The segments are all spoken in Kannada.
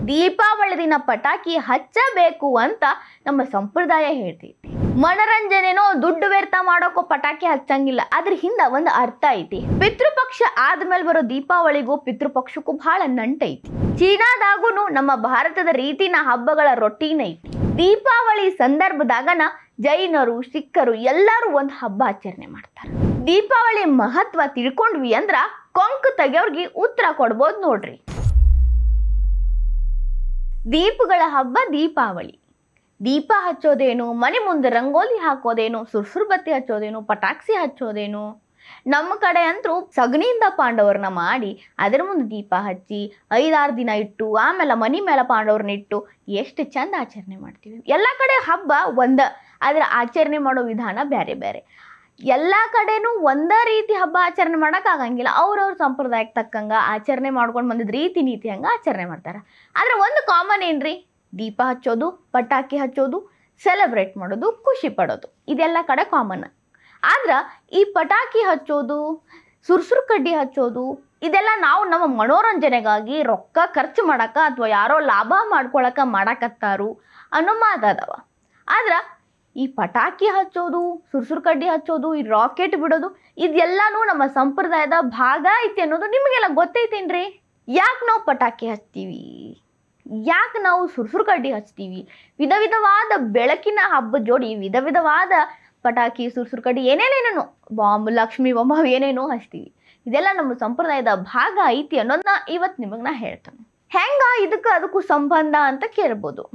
ದೀಪಾವಳಿ ದಿನ ಪಟಾಕಿ ಹಚ್ಚಬೇಕು ಅಂತ ನಮ್ಮ ಸಂಪ್ರದಾಯ ಹೇಳ್ತೈತಿ. ಮನರಂಜನೆನೋ ದುಡ್ಡು ವ್ಯರ್ಥ ಮಾಡೋಕೋ ಪಟಾಕಿ ಹಚ್ಚಂಗಿಲ್ಲ, ಅದ್ರ ಹಿಂದ ಒಂದು ಅರ್ಥ ಐತಿ. ಪಿತೃಪಕ್ಷ ಆದ್ಮೇಲೆ ಬರೋ ದೀಪಾವಳಿಗೂ ಪಿತೃಪಕ್ಷಕ್ಕೂ ಬಹಳ ನಂಟೈತಿ. ಚೀನಾದಾಗೂ ನಮ್ಮ ಭಾರತದ ರೀತಿನ ಹಬ್ಬಗಳ ರೊಟೀನ್ ಐತಿ. ದೀಪಾವಳಿ ಸಂದರ್ಭದಾಗನ ಜೈನರು ಸಿಖ್ಖರು ಎಲ್ಲರೂ ಒಂದು ಹಬ್ಬ ಆಚರಣೆ ಮಾಡ್ತಾರೆ. ದೀಪಾವಳಿ ಮಹತ್ವ ತಿಳ್ಕೊಂಡ್ವಿ ಅಂದ್ರ ಕೊಂಕು ತೆಗೆಯೋರ್ಗೆ ಉತ್ತರ ಕೊಡ್ಬೋದು ನೋಡ್ರಿ. ದೀಪಗಳ ಹಬ್ಬ ದೀಪಾವಳಿ. ದೀಪ ಹಚ್ಚೋದೇನು, ಮನೆ ಮುಂದೆ ರಂಗೋಲಿ ಹಾಕೋದೇನು, ಸುರ್ಸುರು ಬತ್ತಿ ಹಚ್ಚೋದೇನು, ಪಟಾಕ್ಸಿ ಹಚ್ಚೋದೇನು. ನಮ್ಮ ಕಡೆ ಅಂತೂ ಸಗಣಿಯಿಂದ ಪಾಂಡವರನ್ನ ಮಾಡಿ ಅದರ ಮುಂದೆ ದೀಪ ಹಚ್ಚಿ 5-6 ದಿನ ಇಟ್ಟು ಆಮೇಲೆ ಮನೆ ಮೇಲೆ ಪಾಂಡವ್ರನ್ನ ಇಟ್ಟು ಎಷ್ಟು ಚಂದ ಆಚರಣೆ ಮಾಡ್ತೀವಿ. ಎಲ್ಲ ಕಡೆ ಹಬ್ಬ ಒಂದ, ಆದರೆ ಆಚರಣೆ ಮಾಡೋ ವಿಧಾನ ಬೇರೆ ಬೇರೆ. ಎಲ್ಲ ಕಡೆನೂ ಒಂದೇ ರೀತಿ ಹಬ್ಬ ಆಚರಣೆ ಮಾಡೋಕ್ಕಾಗಂಗಿಲ್ಲ. ಅವ್ರವ್ರ ಸಂಪ್ರದಾಯಕ್ಕೆ ತಕ್ಕಂಗೆ ಆಚರಣೆ ಮಾಡ್ಕೊಂಡು ಬಂದಿದ್ದ ರೀತಿ ನೀತಿ ಹಂಗೆ ಆಚರಣೆ ಮಾಡ್ತಾರೆ. ಆದರೆ ಒಂದು ಕಾಮನ್ ಏನ್ರಿ, ದೀಪ ಹಚ್ಚೋದು, ಪಟಾಕಿ ಹಚ್ಚೋದು, ಸೆಲೆಬ್ರೇಟ್ ಮಾಡೋದು, ಖುಷಿ ಪಡೋದು, ಇದೆಲ್ಲ ಕಡೆ ಕಾಮನ್. ಆದ್ರೆ ಈ ಪಟಾಕಿ ಹಚ್ಚೋದು, ಸುರ್ಸುರು ಕಡ್ಡಿ ಹಚ್ಚೋದು ಇದೆಲ್ಲ ನಾವು ನಮ್ಮ ಮನೋರಂಜನೆಗಾಗಿ ರೊಕ್ಕ ಖರ್ಚು ಮಾಡಕ್ಕೆ ಅಥವಾ ಯಾರೋ ಲಾಭ ಮಾಡ್ಕೊಳಕ್ಕೆ ಮಾಡಕತ್ತಾರು ಅನ್ನೋ ಮಾತಾದವ. ಆದ್ರೆ ಈ ಪಟಾಕಿ ಹಚ್ಚೋದು, ಸುರ್ಸುರು ಕಡ್ಡಿ ಹಚ್ಚೋದು, ಈ ರಾಕೆಟ್ ಬಿಡೋದು ಇದೆಲ್ಲನೂ ನಮ್ಮ ಸಂಪ್ರದಾಯದ ಭಾಗ ಐತಿ ಅನ್ನೋದು ನಿಮಗೆಲ್ಲ ಗೊತ್ತೈತೇನ್ರಿ? ಯಾಕೆ ನಾವು ಪಟಾಕಿ ಹಚ್ತೀವಿ, ಯಾಕೆ ನಾವು ಸುರ್ಸುರು ಕಡ್ಡಿ ಹಚ್ತೀವಿ, ವಿಧ ವಿಧವಾದ ಬೆಳಕಿನ ಹಬ್ಬದ ಜೋಡಿ ವಿಧ ವಿಧವಾದ ಪಟಾಕಿ ಸುರ್ಸುರು ಕಡ್ಡಿ ಏನೇನೇನೇನೋ ಬಾಂಬ್, ಲಕ್ಷ್ಮಿ ಬಾಂಬ್ ಏನೇನೋ ಹಚ್ತೀವಿ. ಇದೆಲ್ಲ ನಮ್ಮ ಸಂಪ್ರದಾಯದ ಭಾಗ ಐತಿ ಅನ್ನೋದನ್ನ ಇವತ್ತು ನಿಮಗೆ ನಾ ಹೇಳ್ತೇನೆ. ಹೆಂಗ ಇದಕ್ಕೆ ಅದಕ್ಕೂ ಸಂಬಂಧ ಅಂತ ಕೇಳ್ಬೋದು.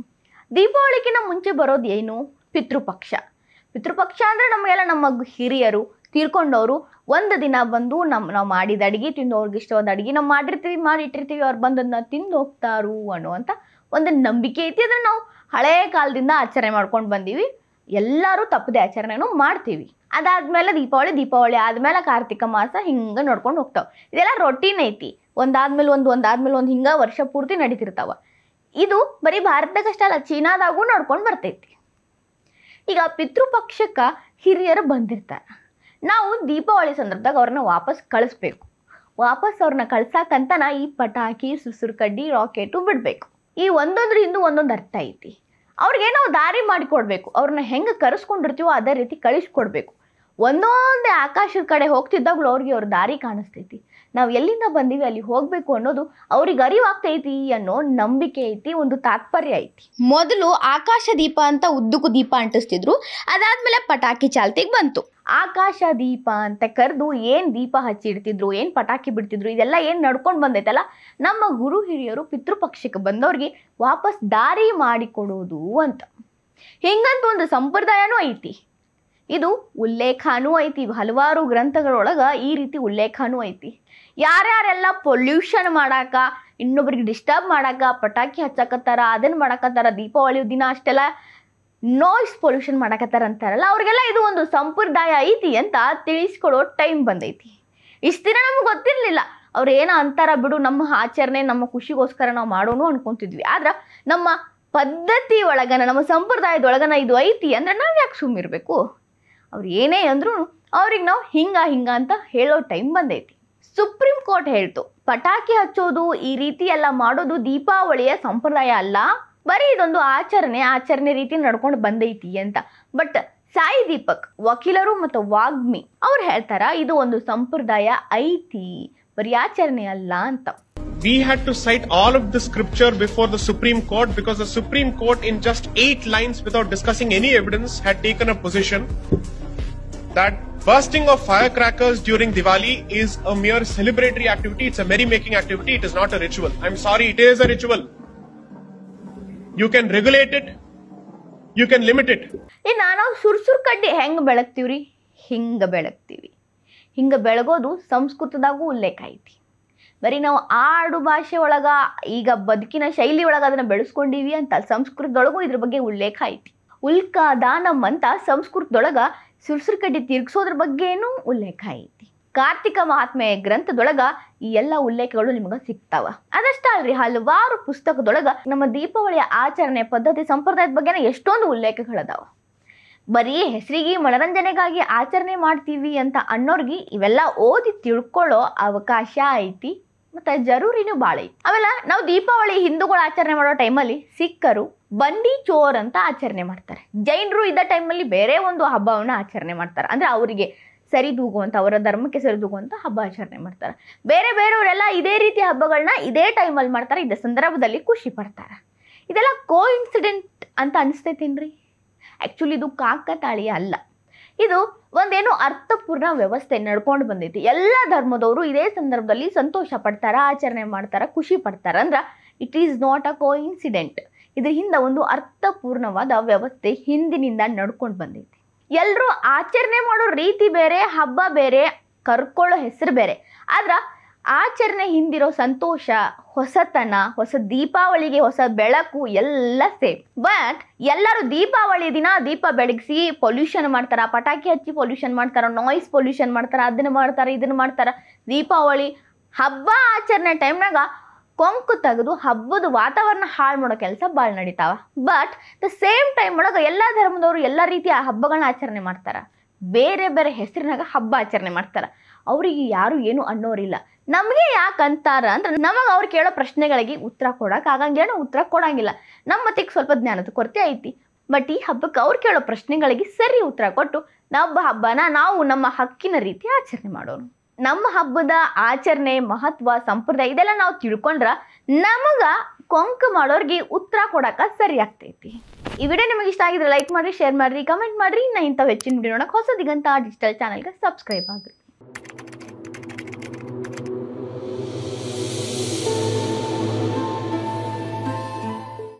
ದೀಪಾವಳಿಗಿನ ಮುಂಚೆ ಬರೋದು ಏನು? ಪಿತೃಪಕ್ಷ. ಪಿತೃಪಕ್ಷ ಅಂದರೆ ನಮಗೆಲ್ಲ ನಮ್ಮ ಹಿರಿಯರು ತೀರ್ಕೊಂಡವರು ಒಂದು ದಿನ ಬಂದು ನಾವು ಮಾಡಿದ ಅಡುಗೆ ತಿಂದು ಅವ್ರಿಗೆ ಇಷ್ಟವಾದ ಅಡುಗೆ ನಾವು ಮಾಡಿಟ್ಟಿರ್ತೀವಿ, ಅವ್ರು ಬಂದದನ್ನ ತಿಂದು ಹೋಗ್ತಾರು ಅನ್ನುವಂಥ ಒಂದು ನಂಬಿಕೆ ಐತಿ. ಅದನ್ನು ನಾವು ಹಳೆಯ ಕಾಲದಿಂದ ಆಚರಣೆ ಮಾಡ್ಕೊಂಡು ಬಂದೀವಿ. ಎಲ್ಲರೂ ತಪ್ಪದೆ ಆಚರಣೆನೂ ಮಾಡ್ತೀವಿ. ಅದಾದ್ಮೇಲೆ ದೀಪಾವಳಿ ಆದ್ಮೇಲೆ ಕಾರ್ತಿಕ ಮಾಸ ಹಿಂಗೆ ನೋಡ್ಕೊಂಡು ಹೋಗ್ತಾವೆ. ಇದೆಲ್ಲ ರೊಟೀನ್ ಐತಿ. ಒಂದಾದ್ಮೇಲೆ ಒಂದು ಹಿಂಗೆ ವರ್ಷ ಪೂರ್ತಿ ನಡೀತಿರ್ತಾವ. ಇದು ಬರೀ ಭಾರತದಾಗಷ್ಟೇ ಅಲ್ಲ, ಚೀನಾದಾಗೂ ನೋಡ್ಕೊಂಡು ಬರ್ತೈತಿ. ಈಗ ಪಿತೃಪಕ್ಷಕ್ಕೆ ಹಿರಿಯರು ಬಂದಿರ್ತಾರೆ. ನಾವು ದೀಪಾವಳಿ ಸಂದರ್ಭದಾಗ ಅವ್ರನ್ನ ವಾಪಸ್ ಕಳಿಸ್ಬೇಕು. ವಾಪಸ್ ಅವ್ರನ್ನ ಕಳ್ಸಕ್ಕಂತನ ಈ ಪಟಾಕಿ, ಸುರ್ಸುರು ಕಡ್ಡಿ, ರಾಕೆಟು ಬಿಡಬೇಕು. ಈ ಒಂದೊಂದ್ರ ಹಿಂದೂ ಒಂದೊಂದು ಅರ್ಥ ಐತಿ. ಅವ್ರಿಗೆ ನಾವು ದಾರಿ ಮಾಡಿಕೊಡ್ಬೇಕು. ಅವ್ರನ್ನ ಹೆಂಗೆ ಕರೆಸ್ಕೊಂಡಿರ್ತೀವೋ ಅದೇ ರೀತಿ ಕಳಿಸ್ಕೊಡ್ಬೇಕು. ಒಂದೊಂದೇ ಆಕಾಶದ ಕಡೆ ಹೋಗ್ತಿದ್ದಾಗಲೂ ಅವ್ರಿಗೆ ಅವ್ರ ದಾರಿ ಕಾಣಿಸ್ತೈತಿ. ನಾವು ಎಲ್ಲಿಂದ ಬಂದೀವಿ ಅಲ್ಲಿ ಹೋಗಬೇಕು ಅನ್ನೋದು ಅವ್ರಿಗೆ ಅರಿವಾಗ್ತೈತಿ ಅನ್ನೋ ನಂಬಿಕೆ ಐತಿ, ಒಂದು ತಾತ್ಪರ್ಯ ಐತಿ. ಮೊದಲು ಆಕಾಶ ದೀಪ ಅಂತ ಉದ್ದಕ್ಕೂ ದೀಪ ಅಂಟಿಸ್ತಿದ್ರು. ಅದಾದ್ಮೇಲೆ ಪಟಾಕಿ ಚಾಲ್ತಿಗೆ ಬಂತು. ಆಕಾಶ ದೀಪ ಅಂತ ಕರೆದು ಏನು ದೀಪ ಹಚ್ಚಿಡ್ತಿದ್ರು, ಏನು ಪಟಾಕಿ ಬಿಡ್ತಿದ್ರು, ಇದೆಲ್ಲ ಏನು ನಡ್ಕೊಂಡು ಬಂದೈತಲ್ಲ, ನಮ್ಮ ಗುರು ಹಿರಿಯರು ಪಿತೃಪಕ್ಷಕ್ಕೆ ಬಂದವ್ರಿಗೆ ವಾಪಸ್ ದಾರಿ ಮಾಡಿಕೊಡೋದು ಅಂತ. ಹಿಂಗಂತ ಒಂದು ಸಂಪ್ರದಾಯನೂ ಐತಿ. ಇದು ಉಲ್ಲೇಖನೂ ಐತಿ. ಹಲವಾರು ಗ್ರಂಥಗಳೊಳಗೆ ಈ ರೀತಿ ಉಲ್ಲೇಖನೂ ಐತಿ. ಯಾರ್ಯಾರೆಲ್ಲ ಪೊಲ್ಯೂಷನ್ ಮಾಡಾಕ, ಇನ್ನೊಬ್ರಿಗೆ ಡಿಸ್ಟರ್ಬ್ ಮಾಡಾಕ ಪಟಾಕಿ ಹಚ್ಚಕತ್ತಾರ, ಅದನ್ನು ಮಾಡಕತ್ತಾರ, ದೀಪಾವಳಿ ದಿನ ಅಷ್ಟೆಲ್ಲ ನಾಯ್ಸ್ ಪೊಲ್ಯೂಷನ್ ಮಾಡಕತ್ತಾರ ಅಂತಾರಲ್ಲ, ಅವ್ರಿಗೆಲ್ಲ ಇದು ಒಂದು ಸಂಪ್ರದಾಯ ಐತಿ ಅಂತ ತಿಳಿಸ್ಕೊಡೋ ಟೈಮ್ ಬಂದೈತಿ. ಇಷ್ಟು ದಿನ ನಮ್ಗೆ ಗೊತ್ತಿರಲಿಲ್ಲ. ಅವ್ರು ಏನೋ ಅಂತಾರ ಬಿಡು, ನಮ್ಮ ಆಚರಣೆ ನಮ್ಮ ಖುಷಿಗೋಸ್ಕರ ನಾವು ಮಾಡೋನು ಅನ್ಕೊಂತಿದ್ವಿ. ಆದ್ರೆ ನಮ್ಮ ಪದ್ಧತಿ ಒಳಗನ, ನಮ್ಮ ಸಂಪ್ರದಾಯದೊಳಗನ ಇದು ಐತಿ ಅಂದ್ರೆ ನಾವು ಯಾಕೆ ಸುಮ್ಮಿರ್ಬೇಕು? ಅವ್ರು ಏನೇ ಅಂದ್ರೂ ಅವ್ರಿಗೆ ನಾವು ಹಿಂಗ ಅಂತ ಹೇಳೋ ಟೈಮ್ ಬಂದೈತಿ. ಸುಪ್ರೀಂ ಕೋರ್ಟ್ ಹೇಳ್ತು, ಪಟಾಕಿ ಹಚ್ಚೋದು ಈ ರೀತಿ ಎಲ್ಲ ಮಾಡೋದು ದೀಪಾವಳಿಯ ಸಂಪ್ರದಾಯ ಅಲ್ಲ, ಬರೀ ಇದೊಂದು ಆಚರಣೆ ರೀತಿ ನಡ್ಕೊಂಡು ಬಂದೈತಿ ಅಂತ. ಬಟ್ ಸಾಯಿ ದೀಪಕ್ ವಕೀಲರು ಮತ್ತು ವಾಗ್ಮಿ ಅವ್ರು ಹೇಳ್ತಾರ ಇದು ಒಂದು ಸಂಪ್ರದಾಯ ಐತಿ, ಬರೀ ಆಚರಣೆ ಅಲ್ಲ ಅಂತ. We had to cite all of the scripture before the Supreme Court because the Supreme Court in just 8 lines without discussing any evidence had taken a position that bursting of firecrackers during Diwali is a mere celebratory activity. It's a merry-making activity. It is not a ritual. I'm sorry, it is a ritual. You can regulate it. You can limit it. ನಾವು ಸುರ್ಸುರು ಕಡ್ಡಿ ಹೆಂಗೆ ಬೆಳಗ್ತೀವ್ರಿ? ಹಿಂಗೆ ಬೆಳಗ್ತೀವಿ. ಹಿಂಗೆ ಬೆಳಗೋದು ಸಂಸ್ಕೃತದಾಗೂ ಉಲ್ಲೇಖ ಐತಿ. ಬರೀ ನಾವು ಆಡು ಭಾಷೆ ಒಳಗೆ ಈಗ ಬದುಕಿನ ಶೈಲಿ ಒಳಗೆ ಅದನ್ನು ಬೆಳೆಸ್ಕೊಂಡೀವಿ ಅಂತ ಸಂಸ್ಕೃತದೊಳಗೂ ಇದ್ರ ಬಗ್ಗೆ ಉಲ್ಲೇಖ ಐತಿ. ಉಲ್ಕಾದಾನಂ ಅಂತ ಸಂಸ್ಕೃತದೊಳಗೆ ಸುರ್ಸುರು ಕಡ್ಡಿ ತಿರ್ಗಿಸೋದ್ರ ಬಗ್ಗೆನೂ ಉಲ್ಲೇಖ ಐತಿ. ಕಾರ್ತಿಕ ಮಹಾತ್ಮೆ ಗ್ರಂಥದೊಳಗ ಈ ಎಲ್ಲ ಉಲ್ಲೇಖಗಳು ನಿಮಗೆ ಸಿಗ್ತಾವ. ಅದಷ್ಟೇ ಅಲ್ರಿ, ಹಲವಾರು ಪುಸ್ತಕದೊಳಗ ನಮ್ಮ ದೀಪಾವಳಿಯ ಆಚರಣೆ ಪದ್ಧತಿ ಸಂಪ್ರದಾಯದ ಬಗ್ಗೆನ ಎಷ್ಟೊಂದು ಉಲ್ಲೇಖಗಳದಾವ. ಬರೀ ಹೆಸರಿಗೆ ಮನರಂಜನೆಗಾಗಿ ಆಚರಣೆ ಮಾಡ್ತೀವಿ ಅಂತ ಅನ್ನೋರ್ಗಿ ಇವೆಲ್ಲ ಓದಿ ತಿಳ್ಕೊಳ್ಳೋ ಅವಕಾಶ ಐತಿ ಮತ್ತು ಜರೂರಿನೂ ಭಾಳ ಐತಿ. ಆಮೇಲೆ ನಾವು ದೀಪಾವಳಿ ಹಿಂದೂಗಳು ಆಚರಣೆ ಮಾಡೋ ಟೈಮಲ್ಲಿ ಸಿಖ್ಖರು ಬಂಡಿ ಚೋರ್ ಅಂತ ಆಚರಣೆ ಮಾಡ್ತಾರೆ. ಜೈನರು ಇದ್ದ ಟೈಮಲ್ಲಿ ಬೇರೆ ಒಂದು ಹಬ್ಬವನ್ನು ಆಚರಣೆ ಮಾಡ್ತಾರೆ. ಅಂದರೆ ಅವರಿಗೆ ಸರಿದೂಗುವಂಥ, ಅವರ ಧರ್ಮಕ್ಕೆ ಸರಿದೂಗುವಂಥ ಹಬ್ಬ ಆಚರಣೆ ಮಾಡ್ತಾರೆ. ಬೇರೆಯವರೆಲ್ಲ ಇದೇ ರೀತಿ ಹಬ್ಬಗಳನ್ನ ಇದೇ ಟೈಮಲ್ಲಿ ಮಾಡ್ತಾರೆ, ಇದೇ ಸಂದರ್ಭದಲ್ಲಿ ಖುಷಿ ಪಡ್ತಾರೆ. ಇದೆಲ್ಲ ಕೋಇನ್ಸಿಡೆಂಟ್ ಅಂತ ಅನಿಸ್ತೈತೇನ್ರಿ? ಆ್ಯಕ್ಚುಲಿ ಇದು ಕಾಕತಾಳೀಯ ಅಲ್ಲ. ಇದು ಒಂದೇನು ಅರ್ಥಪೂರ್ಣ ವ್ಯವಸ್ಥೆ ನಡ್ಕೊಂಡು ಬಂದೈತಿ. ಎಲ್ಲ ಧರ್ಮದವರು ಇದೇ ಸಂದರ್ಭದಲ್ಲಿ ಸಂತೋಷ ಪಡ್ತಾರ, ಆಚರಣೆ ಮಾಡ್ತಾರ, ಖುಷಿ ಪಡ್ತಾರ. ಅಂದ್ರೆ it is not a coincident. ಇದ್ರ ಹಿಂದೆ ಒಂದು ಅರ್ಥಪೂರ್ಣವಾದ ವ್ಯವಸ್ಥೆ ಹಿಂದಿನಿಂದ ನಡ್ಕೊಂಡು ಬಂದೈತಿ. ಎಲ್ಲರೂ ಆಚರಣೆ ಮಾಡೋ ರೀತಿ ಬೇರೆ, ಹಬ್ಬ ಬೇರೆ, ಕರ್ಕೊಳ್ಳೋ ಹೆಸರು ಬೇರೆ. ಆದ್ರೆ ಆಚರಣೆ ಹಿಂದಿರೋ ಸಂತೋಷ, ಹೊಸತನ, ಹೊಸ ದೀಪಾವಳಿಗೆ ಹೊಸ ಬೆಳಕು ಎಲ್ಲ ಸೇಮ್. ಬಟ್ ಎಲ್ಲರೂ ದೀಪಾವಳಿ ದಿನ ದೀಪ ಬೆಳಗಿಸಿ ಪೊಲ್ಯೂಷನ್ ಮಾಡ್ತಾರ, ಪಟಾಕಿ ಹಚ್ಚಿ ಪೊಲ್ಯೂಷನ್ ಮಾಡ್ತಾರ, ನಾಯ್ಸ್ ಪೊಲ್ಯೂಷನ್ ಮಾಡ್ತಾರ, ಅದನ್ನ ಮಾಡ್ತಾರ, ಇದನ್ನ ಮಾಡ್ತಾರ. ದೀಪಾವಳಿ ಹಬ್ಬ ಆಚರಣೆ ಟೈಮ್ನಾಗ ಕೊಂಕು ತೆಗೆದು ಹಬ್ಬದ ವಾತಾವರಣ ಹಾಳು ಮಾಡೋ ಕೆಲಸ ಭಾಳ ನಡೀತಾವ. ಬಟ್ ದ ಸೇಮ್ ಟೈಮ್ ಒಳಗೆ ಎಲ್ಲ ಧರ್ಮದವರು ಎಲ್ಲ ರೀತಿಯ ಹಬ್ಬಗಳನ್ನ ಆಚರಣೆ ಮಾಡ್ತಾರ. ಬೇರೆ ಬೇರೆ ಹೆಸರಿನಾಗ ಹಬ್ಬ ಆಚರಣೆ ಮಾಡ್ತಾರ. ಅವರಿಗೆ ಯಾರು ಏನು ಅನ್ನೋರಿಲ್ಲ. ನಮಗೆ ಯಾಕೆ ಅಂತಾರ ಅಂದ್ರೆ ನಮಗೆ ಅವ್ರು ಕೇಳೋ ಪ್ರಶ್ನೆಗಳಿಗೆ ಉತ್ತರ ಕೊಡೋಕೆ ಆಗಂಗಿಲ್ಲ, ಉತ್ತರ ಕೊಡಂಗಿಲ್ಲ. ನಮ್ಮ ಮತ್ತಿಗೆ ಸ್ವಲ್ಪ ಜ್ಞಾನದ ಕೊರತೆ ಐತಿ. ಬಟ್ ಈ ಹಬ್ಬಕ್ಕೆ ಅವ್ರು ಕೇಳೋ ಪ್ರಶ್ನೆಗಳಿಗೆ ಸರಿ ಉತ್ತರ ಕೊಟ್ಟು ಹಬ್ಬನ ನಾವು ನಮ್ಮ ಹಕ್ಕಿನ ರೀತಿ ಆಚರಣೆ ಮಾಡೋಣ. ನಮ್ಮ ಹಬ್ಬದ ಆಚರಣೆ, ಮಹತ್ವ, ಸಂಪ್ರದಾಯ ಇದೆಲ್ಲ ನಾವು ತಿಳ್ಕೊಂಡ್ರೆ ನಮಗೆ ಕೊಂಕು ಮಾಡೋರಿಗೆ ಉತ್ತರ ಕೊಡೋಕೆ ಸರಿ ಆಗ್ತೈತಿ. ಈ ವಿಡಿಯೋ ನಿಮಗೆ ಇಷ್ಟ ಆಗಿದ್ರೆ ಲೈಕ್ ಮಾಡಿರಿ, ಶೇರ್ ಮಾಡಿರಿ, ಕಮೆಂಟ್ ಮಾಡಿರಿ. ಇಂಥವು ಹೆಚ್ಚಿನ ವಿಡಿಯೋ ನೋಡೋಕೆ ಹೊಸ ದಿಗಂತ ಡಿಜಿಟಲ್ ಚಾನಲ್ಗೆ ಸಬ್ಸ್ಕ್ರೈಬ್ ಆಗಿರಿ.